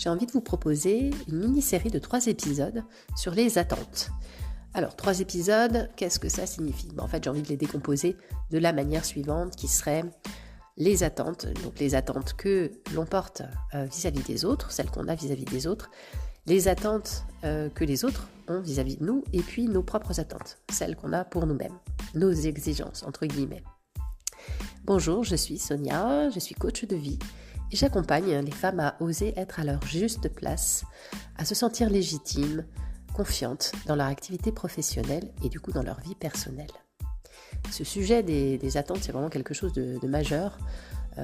j'ai envie de vous proposer une mini-série de 3 épisodes sur les attentes. Alors, 3 épisodes, qu'est-ce que ça signifie ? En fait, j'ai envie de les décomposer de la manière suivante, qui serait les attentes, donc les attentes que l'on porte vis-à-vis des autres, celles qu'on a vis-à-vis des autres, les attentes que les autres ont vis-à-vis de nous, et puis nos propres attentes, celles qu'on a pour nous-mêmes, nos exigences, entre guillemets. Bonjour, je suis Sonia, je suis coach de vie, et j'accompagne les femmes à oser être à leur juste place, à se sentir légitimes, confiantes dans leur activité professionnelle et du coup dans leur vie personnelle. Ce sujet des attentes, c'est vraiment quelque chose de majeur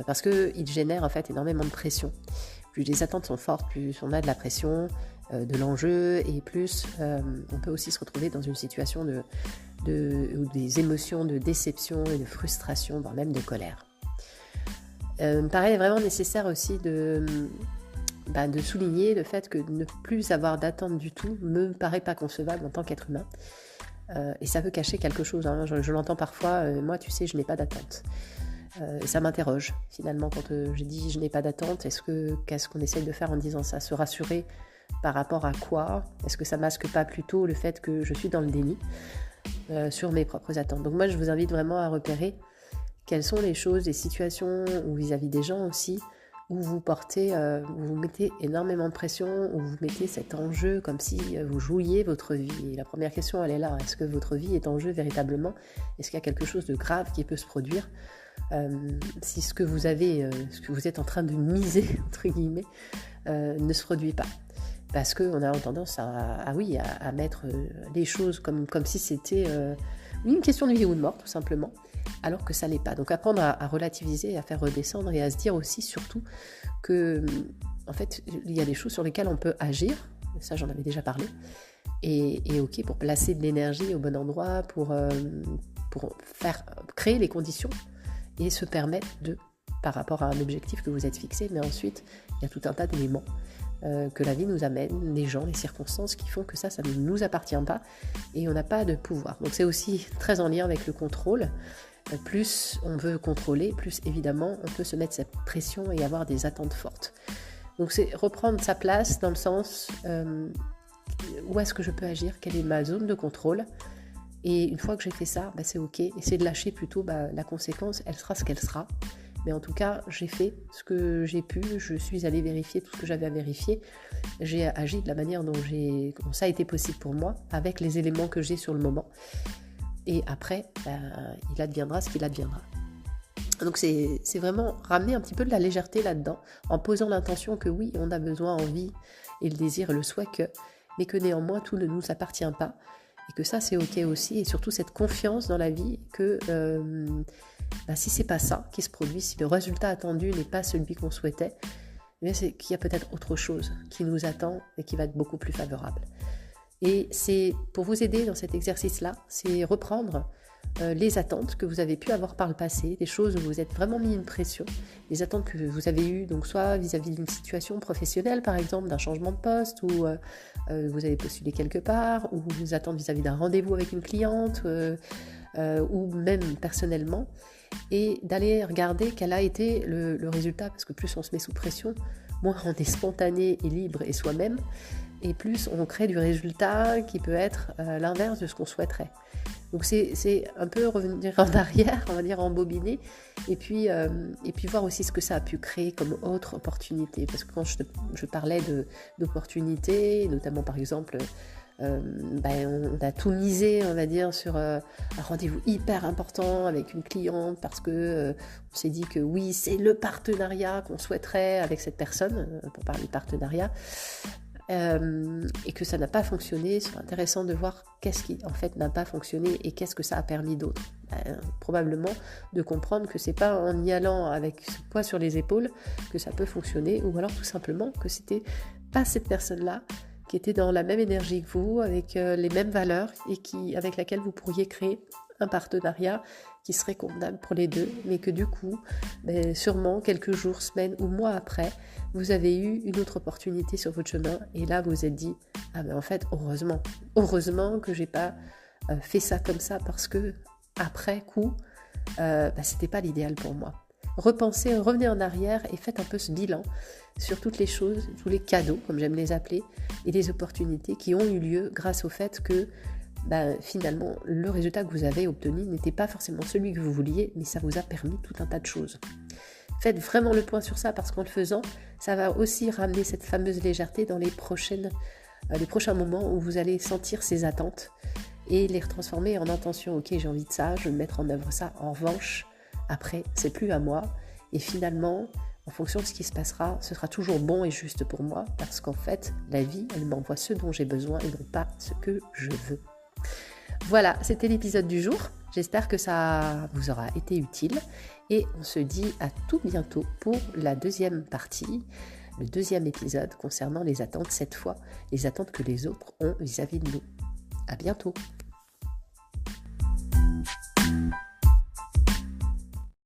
parce qu'il génère en fait énormément de pression. Plus les attentes sont fortes, plus on a de la pression, de l'enjeu et plus on peut aussi se retrouver dans une situation ou des émotions de déception et de frustration, voire même de colère. Il me paraît vraiment nécessaire aussi de souligner le fait que ne plus avoir d'attente du tout me paraît pas concevable en tant qu'être humain. Et ça peut cacher quelque chose, hein. Je l'entends parfois, moi tu sais je n'ai pas d'attente. Et ça m'interroge finalement quand je dis je n'ai pas d'attente, qu'est-ce qu'on essaye de faire en disant ça ? Se rassurer par rapport à quoi ? Est-ce que ça masque pas plutôt le fait que je suis dans le déni sur mes propres attentes ? Donc moi je vous invite vraiment à repérer quelles sont les choses, les situations ou vis-à-vis des gens aussi où vous vous mettez énormément de pression, où vous mettez cet enjeu comme si vous jouiez votre vie. Et la première question, elle est là. Est-ce que votre vie est en jeu véritablement ? Est-ce qu'il y a quelque chose de grave qui peut se produire si ce que vous êtes en train de miser, entre guillemets, ne se produit pas ? Parce qu'on a tendance à mettre les choses comme si c'était une question de vie ou de mort, tout simplement, alors que ça l'est pas. Donc apprendre à relativiser, à faire redescendre et à se dire aussi surtout que en fait il y a des choses sur lesquelles on peut agir, ça j'en avais déjà parlé, et ok pour placer de l'énergie au bon endroit, pour faire créer les conditions et se permettre par rapport à un objectif que vous êtes fixé, mais ensuite il y a tout un tas d'éléments que la vie nous amène, les gens, les circonstances qui font que ça ne nous appartient pas et on n'a pas de pouvoir. Donc c'est aussi très en lien avec le contrôle. Plus on veut contrôler, plus évidemment on peut se mettre cette pression et avoir des attentes fortes. Donc c'est reprendre sa place dans le sens où est-ce que je peux agir, quelle est ma zone de contrôle, et une fois que j'ai fait ça, c'est ok, et c'est de lâcher plutôt la conséquence, elle sera ce qu'elle sera. Mais en tout cas, j'ai fait ce que j'ai pu, je suis allée vérifier tout ce que j'avais à vérifier, j'ai agi de la manière dont ça a été possible pour moi, avec les éléments que j'ai sur le moment. Et après, il adviendra ce qu'il adviendra. Donc c'est vraiment ramener un petit peu de la légèreté là-dedans, en posant l'intention que oui, on a besoin, envie, et le désir, le souhait mais que néanmoins tout ne nous appartient pas, et que ça c'est ok aussi, et surtout cette confiance dans la vie que si c'est pas ça qui se produit, si le résultat attendu n'est pas celui qu'on souhaitait, c'est qu'il y a peut-être autre chose qui nous attend et qui va être beaucoup plus favorable. Et c'est pour vous aider dans cet exercice-là, c'est reprendre les attentes que vous avez pu avoir par le passé, des choses où vous êtes vraiment mis une pression, les attentes que vous avez eues, donc soit vis-à-vis d'une situation professionnelle par exemple, d'un changement de poste, ou vous avez postulé quelque part, ou vous attendez vis-à-vis d'un rendez-vous avec une cliente, ou même personnellement, et d'aller regarder quel a été le résultat, parce que plus on se met sous pression, moins on est spontané et libre et soi-même, et plus on crée du résultat qui peut être l'inverse de ce qu'on souhaiterait. Donc c'est un peu revenir en arrière, on va dire embobiner, et puis voir aussi ce que ça a pu créer comme autre opportunité. Parce que quand je parlais d'opportunités, notamment par exemple, on a tout misé, on va dire, sur un rendez-vous hyper important avec une cliente parce que on s'est dit que oui, c'est le partenariat qu'on souhaiterait avec cette personne, pour parler de partenariat. Et que ça n'a pas fonctionné. C'est intéressant de voir qu'est-ce qui en fait n'a pas fonctionné et qu'est-ce que ça a permis d'autre. Probablement de comprendre que c'est pas en y allant avec ce poids sur les épaules que ça peut fonctionner, ou alors tout simplement que c'était pas cette personne-là qui était dans la même énergie que vous, avec les mêmes valeurs et avec laquelle vous pourriez créer un partenariat qui serait convenable pour les deux, mais que du coup, sûrement quelques jours, semaines ou mois après, vous avez eu une autre opportunité sur votre chemin, et là vous vous êtes dit, en fait, heureusement que j'ai pas fait ça comme ça, parce que après coup, c'était pas l'idéal pour moi. repensez, revenez en arrière et faites un peu ce bilan sur toutes les choses, tous les cadeaux, comme j'aime les appeler, et les opportunités qui ont eu lieu grâce au fait que finalement, le résultat que vous avez obtenu n'était pas forcément celui que vous vouliez, mais ça vous a permis tout un tas de choses. Faites vraiment le point sur ça parce qu'en le faisant, ça va aussi ramener cette fameuse légèreté dans les prochains moments où vous allez sentir ces attentes et les transformer en intention. Ok, j'ai envie de ça, je vais mettre en œuvre ça. En revanche, après, c'est plus à moi. Et finalement, en fonction de ce qui se passera, ce sera toujours bon et juste pour moi parce qu'en fait, la vie, elle m'envoie ce dont j'ai besoin et non pas ce que je veux. Voilà, c'était l'épisode du jour. J'espère que ça vous aura été utile et on se dit à tout bientôt pour la deuxième partie, le deuxième épisode concernant les attentes, cette fois les attentes que les autres ont vis-à-vis de nous. À bientôt.